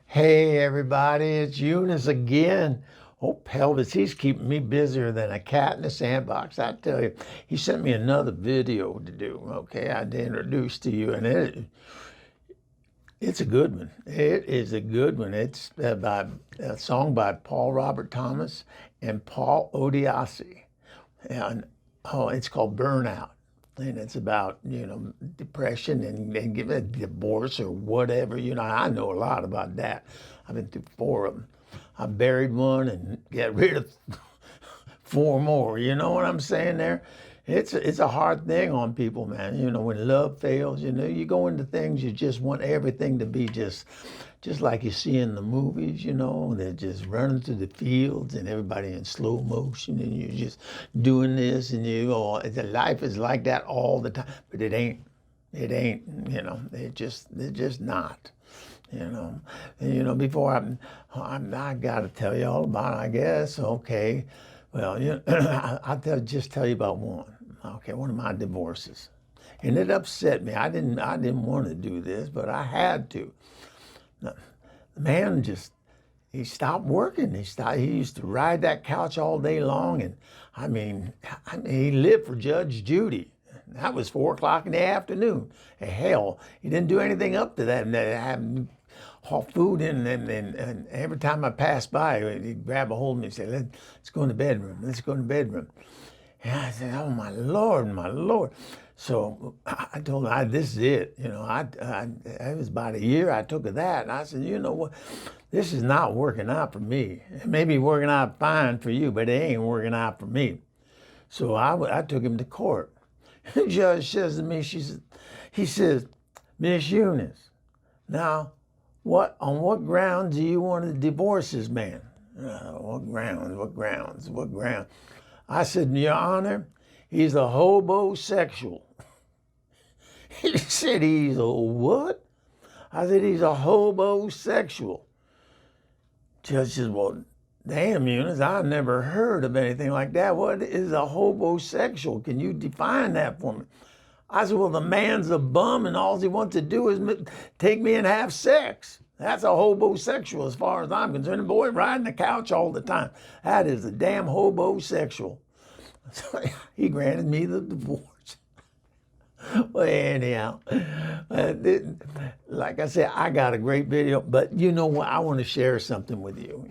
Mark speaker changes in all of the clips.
Speaker 1: Hey everybody, it's Unis again. Oh, Pelvis, he's keeping me busier than a cat in a sandbox. I tell you, he sent me another video to do. Okay, I introduce to you, and it's a good one. It is a good one. It's by a song by Paul Robert Thomas and Paul Odiasi, and it's called Burnout. And it's about, depression and give a divorce or whatever. I know a lot about that. I've been through 4 of them. I buried one and got rid of 4 more. You know what I'm saying there? It's a hard thing on people, man. When love fails, you go into things, you just want everything to be just like you see in the movies, they're just running through the fields and everybody in slow motion and you're just doing this and life is like that all the time, but it ain't, they're just not. Before I got to tell you all about it, I guess. Okay, well, I'll just tell you about one. Okay, one of my divorces, and it upset me. I didn't want to do this, but I had to. The man he stopped working. He used to ride that couch all day long, and I mean he lived for Judge Judy. That was 4 o'clock in the afternoon. Hell, he didn't do anything up to that. And they had hot food in, and every time I passed by, he'd grab a hold of me and say, let's go in the bedroom. Let's go in the bedroom. And I said, oh, my Lord, my Lord. So I told him, this is it. It was about a year I took of that. And I said, you know what? This is not working out for me. It may be working out fine for you, but it ain't working out for me. So I took him to court. The judge says to me, he says, Miss Unis, now, on what grounds do you want to divorce this man? What grounds? I said, Your Honor, he's a hobosexual. He said, he's a what? I said, he's a hobosexual. Judge says, well, damn, Unis, I've never heard of anything like that. What is a hobosexual? Can you define that for me? I said, well, the man's a bum and all he wants to do is take me and have sex. That's a hobosexual as far as I'm concerned. The boy riding the couch all the time. That is a damn hobosexual. So he granted me the divorce. Well, anyhow, like I said, I got a great video, but you know what? I want to share something with you.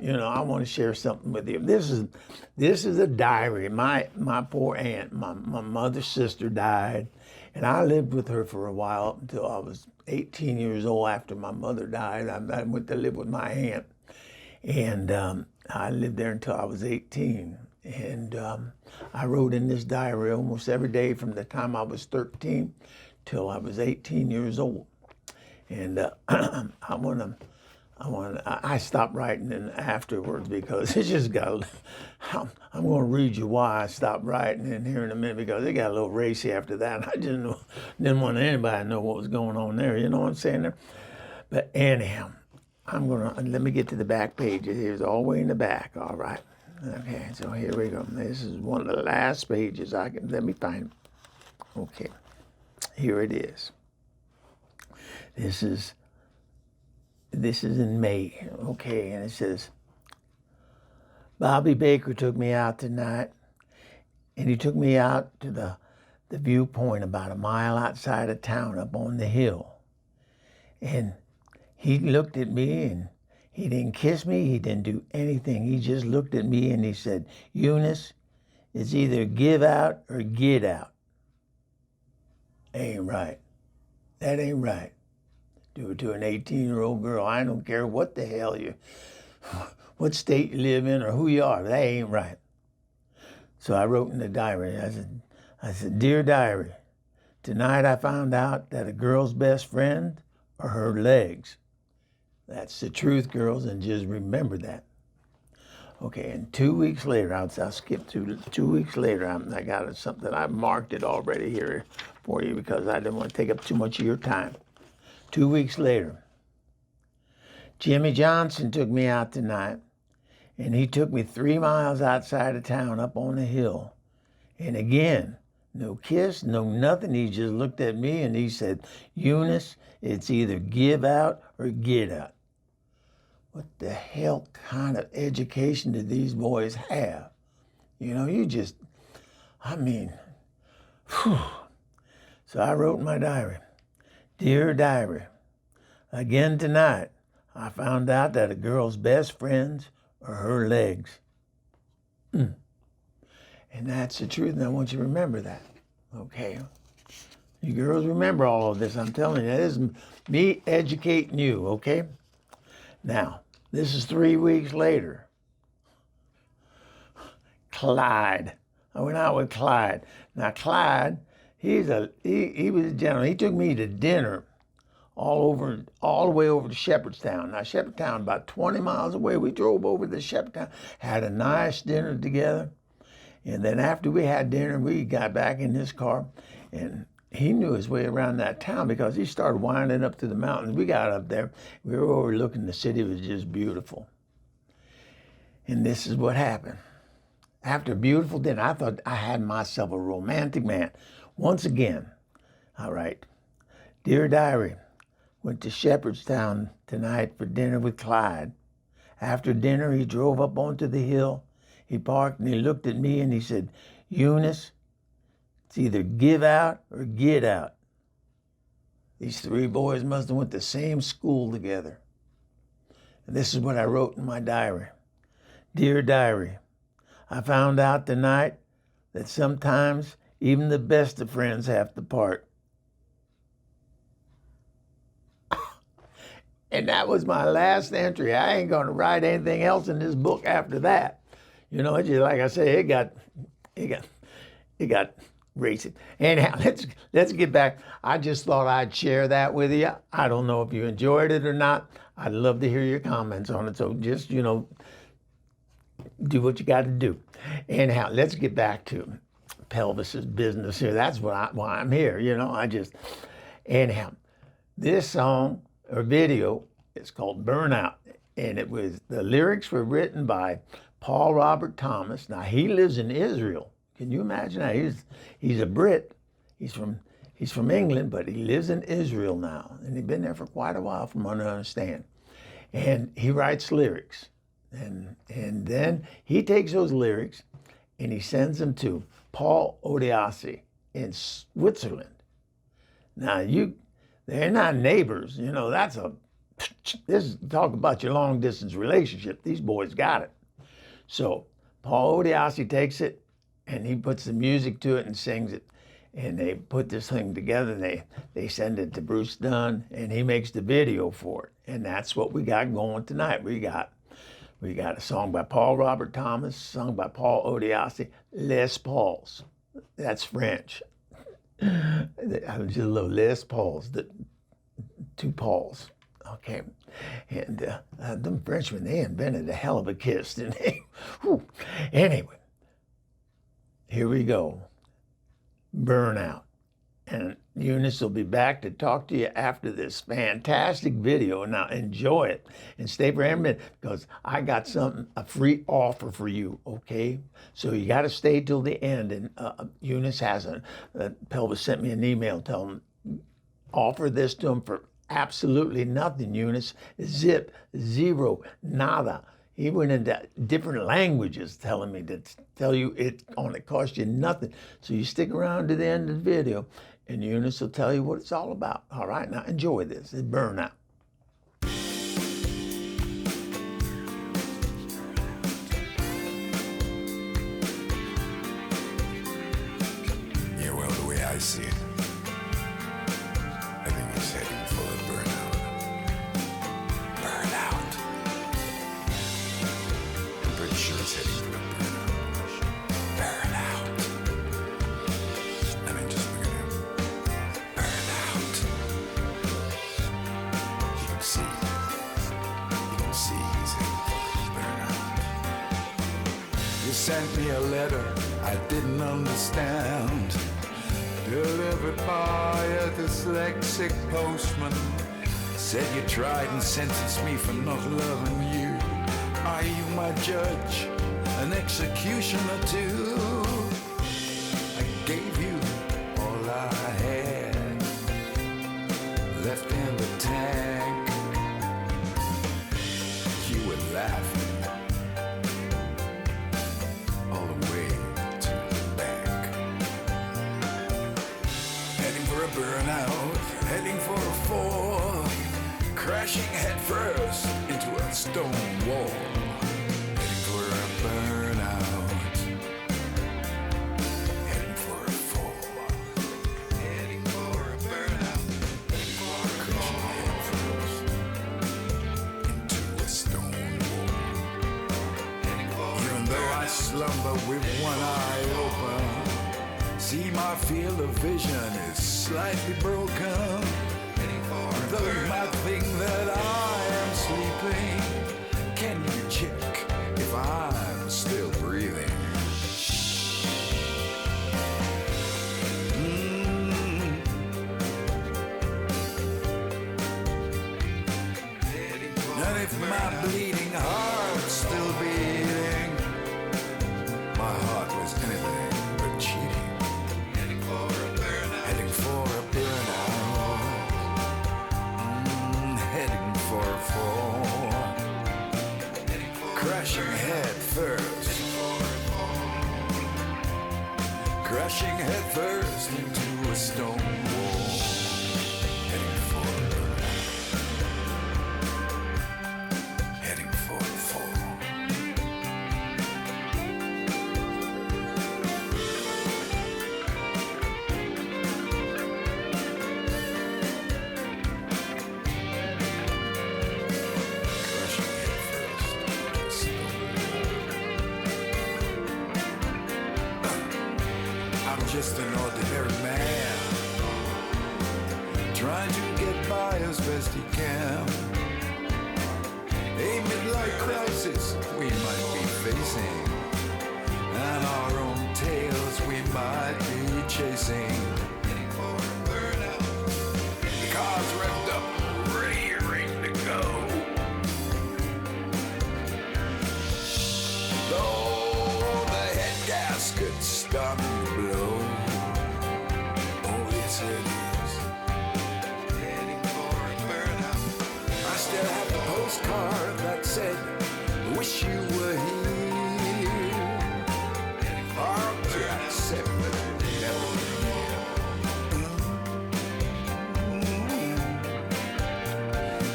Speaker 1: This is a diary. My poor aunt, my mother's sister died, and I lived with her for a while until I was 18 years old. After my mother died, I went to live with my aunt, and I lived there until I was 18. And I wrote in this diary almost every day from the time I was 13 till I was 18 years old. And I stopped writing in afterwards because it just got, I'm going to read you why I stopped writing in here in a minute, because it got a little racy after that. And I didn't want anybody to know what was going on there. You know what I'm saying there? But anyhow, let me get to the back page. Here's all the way in the back, all right? Okay, so here we go. This is one of the last pages let me find. Okay, here it is. This is in May, okay, and it says, Bobby Baker took me out tonight, and he took me out to the viewpoint about a mile outside of town up on the hill. And he looked at me, and he didn't kiss me. He didn't do anything. He just looked at me and he said, Unis, it's either give out or get out. Ain't right. That ain't right. Do it to an 18-year-old girl. I don't care what the hell what state you live in or who you are. That ain't right. So I wrote in the diary. I said, Dear diary, tonight I found out that a girl's best friend are her legs. That's the truth, girls, and just remember that. Okay, and 2 weeks later, I'll skip to 2 weeks later, I got something, I marked it already here for you because I didn't want to take up too much of your time. 2 weeks later, Jimmy Johnson took me out tonight, and he took me 3 miles outside of town up on the hill. And again, no kiss, no nothing. He just looked at me and he said, Eunice, it's either give out or get out. What the hell kind of education did these boys have? You know, I mean, whew. So I wrote in my diary, Dear Diary, again tonight, I found out that a girl's best friends are her legs. And that's the truth, and I want you to remember that, okay? You girls remember all of this. I'm telling you, this is me educating you, okay? Now, this is 3 weeks later. Clyde. I went out with Clyde. Now, Clyde, he was a gentleman. He took me to dinner all the way over to Shepherdstown. Now, Shepherdstown, about 20 miles away. We drove over to Shepherdstown, had a nice dinner together. And then after we had dinner, we got back in his car, and he knew his way around that town because he started winding up to the mountains. We got up there. We were overlooking the city. It was just beautiful. And this is what happened. After a beautiful dinner, I thought I had myself a romantic man. Once again, all right, Dear Diary, went to Shepherdstown tonight for dinner with Clyde. After dinner, he drove up onto the hill. He parked and he looked at me and he said, Eunice, it's either give out or get out. These three boys must have went to the same school together. And this is what I wrote in my diary. Dear Diary, I found out tonight that sometimes even the best of friends have to part. And that was my last entry. I ain't going to write anything else in this book after that. You know, it just, like I say, it got racist. Anyhow, let's get back. I just thought I'd share that with you. I don't know if you enjoyed it or not. I'd love to hear your comments on it. So just, you know, do what you got to do. Anyhow, let's get back to Pelvis's business here. That's why I'm here. You know, anyhow, this song or video is called Burnout. And the lyrics were written by Paul Robert Thomas. Now, he lives in Israel. Can you imagine that? He's a Brit. He's from England, but he lives in Israel now. And he's been there for quite a while, from what I understand. And he writes lyrics. And then he takes those lyrics and he sends them to Paul Odiasi in Switzerland. Now, they're not neighbors. You know, talk about your long distance relationship. These boys got it. So Paul Odiasi takes it and he puts the music to it and sings it. And they put this thing together and they send it to Bruce Dunn and he makes the video for it. And that's what we got going tonight. We got a song by Paul Robert Thomas, sung by Paul Odiasi, Les Pauls. That's French. I just love Les Pauls, the two Pauls. Okay. And them Frenchmen, they invented a hell of a kiss, didn't they? Whew. Anyway, here we go. Burnout. And Unis will be back to talk to you after this fantastic video. Now enjoy it and stay for every minute because I got a free offer for you, okay? So you got to stay till the end. And Unis Pelvis sent me an email telling him, offer this to him for absolutely nothing, Unis. Zip, zero, nada. He went into different languages telling me to tell you it's going to cost you nothing. So you stick around to the end of the video and Unis will tell you what it's all about. All right, now enjoy this. It's Burnout.
Speaker 2: Yeah, well, the way I see it, I think he's heading for a burnout. Burnout. I'm pretty sure he's heading for a burnout. Burnout. I mean, just look at him. Burnout. You can see he's heading for a burnout. You sent me a letter I didn't understand, delivered by a dyslexic postman. Said you tried and sentenced me for not loving you. Are you my judge, an executioner too? I gave you burnout, heading for a fall, crashing headfirst into a stone wall. Heading for a burnout, heading for a fall, heading for a burnout, heading for a crashing headfirst into a stone wall. Even though I slumber with one eye open, see my field of vision is slightly broken. Though you might think that I am sleeping, can you check if I'm still breathing? And if my bleeding heart's still beating, my heart was anything but cheating. Heading for a burnout. Heading for a burnout. Heading for a fall. Crashing head first. Crashing head first into a stone wall. Heading for a burnout. Heading for a fall. Just an ordinary man, trying to get by as best he can. A midlife crisis we might be facing, and our own tails we might be chasing. Heading for a burnout. The car's revved up, ready to go. Though the head gasket's starting to blow. Still have the postcard that said, wish you were here. Hard to accept that you're never here.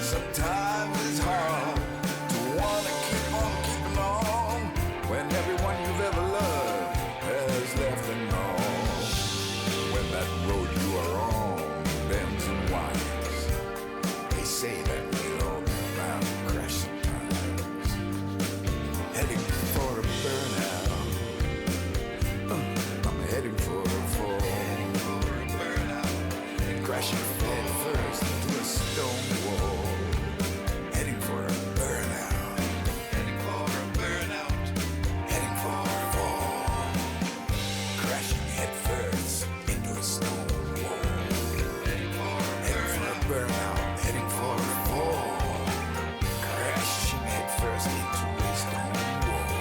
Speaker 2: Sometimes it's hard to want to keep on keeping on when everyone you've ever loved has left and gone. When that road you are on bends and winds, they say that crash sometimes. Heading for a burnout. I'm heading for a fall. Crashing head first into a stone wall. Heading for a burnout. Heading for a burnout. Heading for a fall. Crashing head first into a stone wall. Heading for a burnout. Heading for a fall. Crashing head first into a stone wall.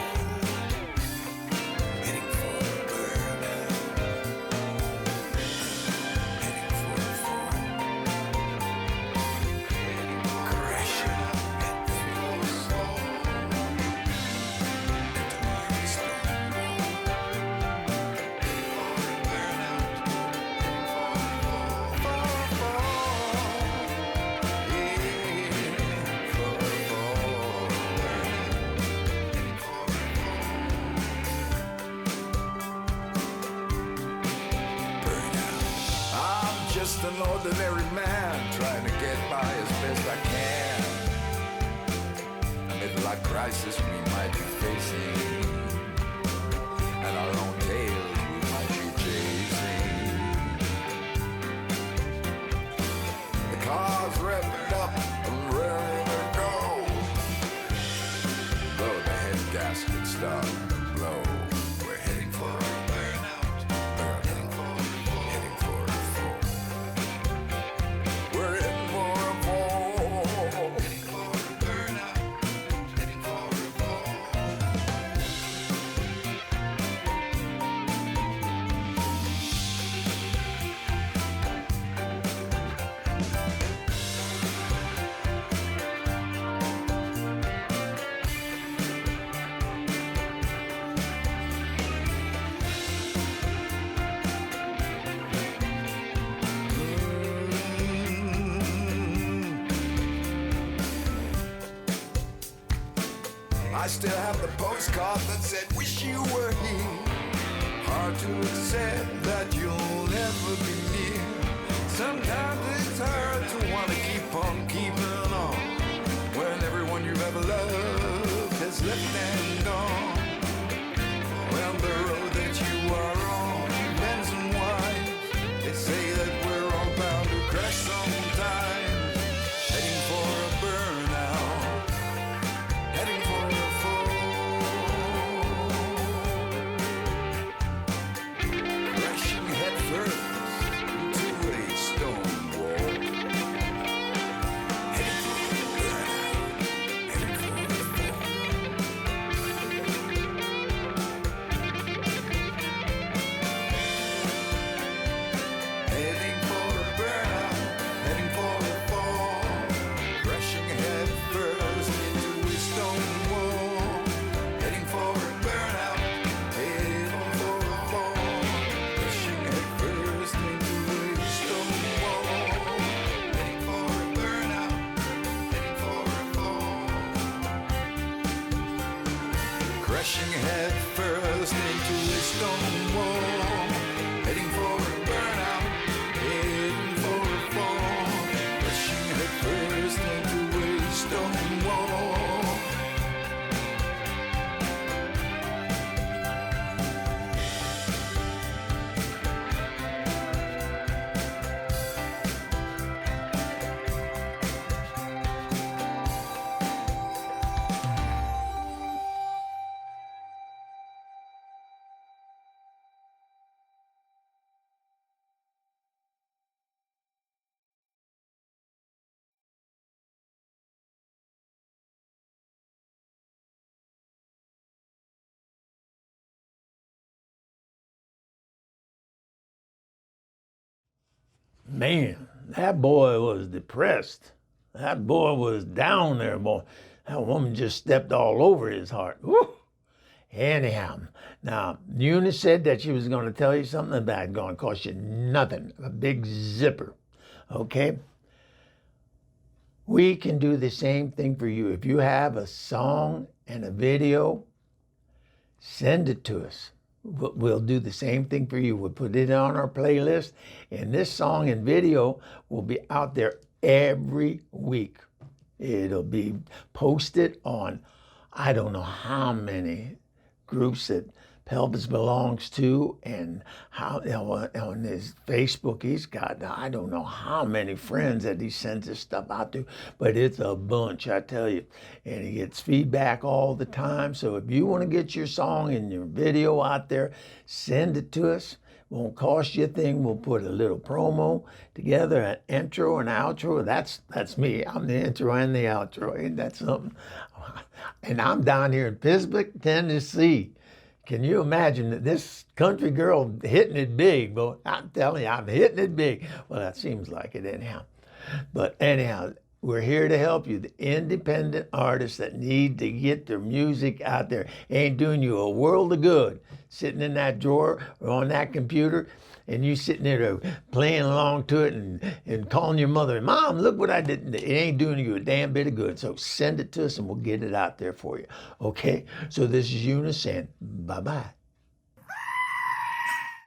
Speaker 2: Heading for a burnout. Heading for a fall. Crashing head first into a stone just an ordinary man trying to get by as best I can. A midlife crisis we might be facing, and our own tails we might be chasing. The car's revved up and ready to go. Though the head gasket starts to blow, we're heading for a burnout. Heading for a fall. We're heading for a fall. Heading for a burnout. Heading for a fall. I still have the postcard that said, wish you were here. Hard to accept that you'll never be near. Sometimes it's hard to want to keep on keeping on when everyone you've ever loved has left and gone. Well, the road that you are on bends and winds. They say that we're all bound to crash sometime. Heading for a burnout, heading for a fall, crashing headfirst into a stone wall. Heading for a burnout, heading for a fall. Heading for a burnout, heading for a fall, crashing head first into a stone wall. Heading for a burnout, heading for a fall, crashing head first into a stone wall. Heading for a burnout, heading for a fall, crashing head first into a stone wall. Heading for a burnout, heading for a fall, crashing head first into a stone wall.
Speaker 1: Man, that boy was depressed. That boy was down there, boy. That woman just stepped all over his heart. Woo! Anyhow, now, Unis said that she was going to tell you something bad, going to cost you nothing, a big zipper, okay? We can do the same thing for you. If you have a song and a video, send it to us. We'll do the same thing for you. We'll put it on our playlist, and this song and video will be out there every week. It'll be posted on, I don't know how many groups that Pelvis belongs to, and how on his Facebook he's got, I don't know how many friends that he sends his stuff out to, but it's a bunch, I tell you. And he gets feedback all the time. So if you want to get your song and your video out there, send it to us. Won't cost you a thing. We'll put a little promo together, an intro and outro. That's me. I'm the intro and the outro. Ain't that something? And I'm down here in Pittsburgh, Tennessee. Can you imagine that this country girl hitting it big? But I'm telling you, I'm hitting it big. Well, that seems like it anyhow. But anyhow, we're here to help you, the independent artists that need to get their music out there. Ain't doing you a world of good sitting in that drawer or on that computer, and you sitting there playing along to it and calling your mother, Mom, look what I did. It ain't doing you a damn bit of good. So send it to us and we'll get it out there for you. Okay? So this is Unis saying bye-bye.